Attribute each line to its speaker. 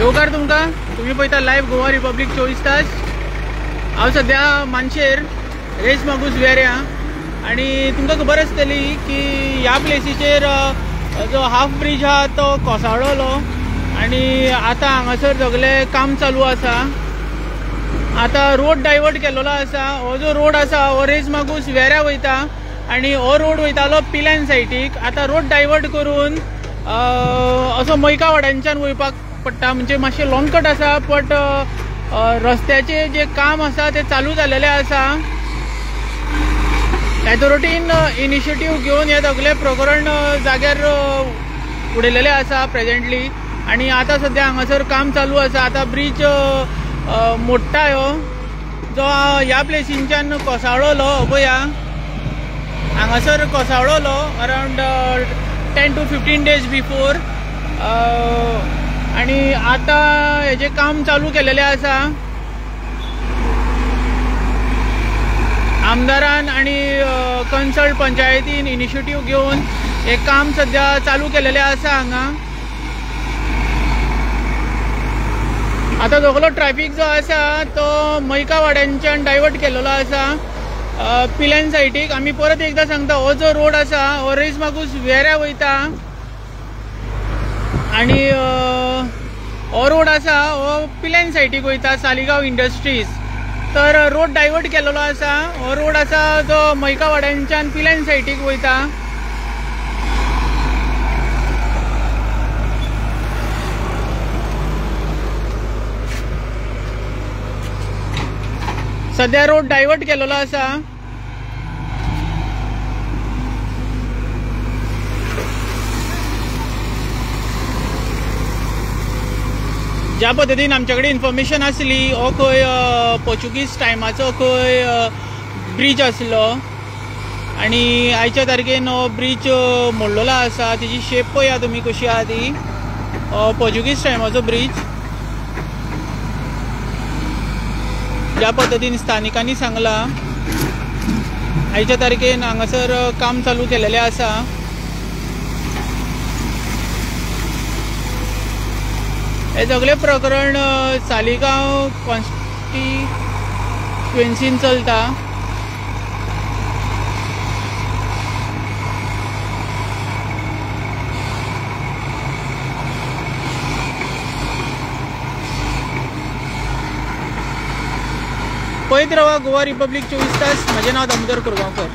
Speaker 1: येवकार तुमकां तुम्ही पळयता लायव्ह गोवा रिपब्लीक 24 तास। हांव सध्या मानशेर रेस मागूस वेऱ्या आणि तुमकां खबर आसतली की ह्या प्लेसीचेर जो हाफ ब्रिज आहा तो कोसळ्ळलो आणि आतां हांगासर सगळे काम चालू आसा। आता रोड डायवर्ट केलेलो आसा। हो जो रोड आसा हो रेस मागूस वेऱ्या वयता आणि हो रोड वयतालो पिल्यान सायटीक। आता रोड डायवर्ट करून असो मैका वाड्यांच्यान वयपाक पडटा, म्हणजे मातशें लॉंग कट आसा, बट रस्त्याचे जे काम आसा ते चालू जाल्लेले आसा। ऑथॉरिटीन इनिशिएटीव घेवन हे सगळे प्रकरण जाग्यार उडयलेले आसा प्रेजेंटली आणि आता सध्या हांगासर काम चालू आसा। आता ब्रिज मोडटा ह्यो जो ह्या प्लेसींच्यान कोसळ्ळलो पळया, हांगासर कोसळ्ळलो अराउंड 10 to 15 days बिफोर आणि आता हेजे काम चालू केलेले आसा। आमदारान आणि कन्सल्ट पंचायतीन इनिशिएटीव घेवन हे काम सध्या चालू केलेले आसा हांगा। आता सगळो ट्रॅफिक जो आसा तो मैका वाड्यांच्यान डायवर्ट केलेलो आसा पिल्यान सायटीक। आमी परत एकदा सांगता, हो जो रोड आसा हो रेस मागूस वेऱ्या वयता आणि हो रोड आसा हो पिल्यान सायटीक वयता सालिगांव इंडस्ट्रीज। तर रोड डायवर्ट केलेलो आसा। हो रोड आसा जो मैका वाड्यांच्यान पिल्यान सायटीक वयता। सध्या रोड डायवर्ट केलेलो आसा। ज्या पद्धतीन आमच्याकडे इन्फॉर्मेशन आसली, हो खंय पोर्चुगीज टायमाचो खंय ब्रिज आसलो आणि आयच्या तारखेन हो ब्रिज मोडलेलो आसा। तिची शेप पळया तुम्ही कशी आहा ती, पोर्चुगीज टायमाचो ब्रिज। ज्या पद्धतीन स्थानिकांनी सांगला, आयच्या तारखेन हांगासर काम चालू केलेले आसा। हे सगळे प्रकरण सालिगांव कॉन्स्टिट्युएन्सीन चलता। पळयत रावा गोवा रिपब्लीक 24 तास। म्हजें नांव दामोदर कोरगांवकर।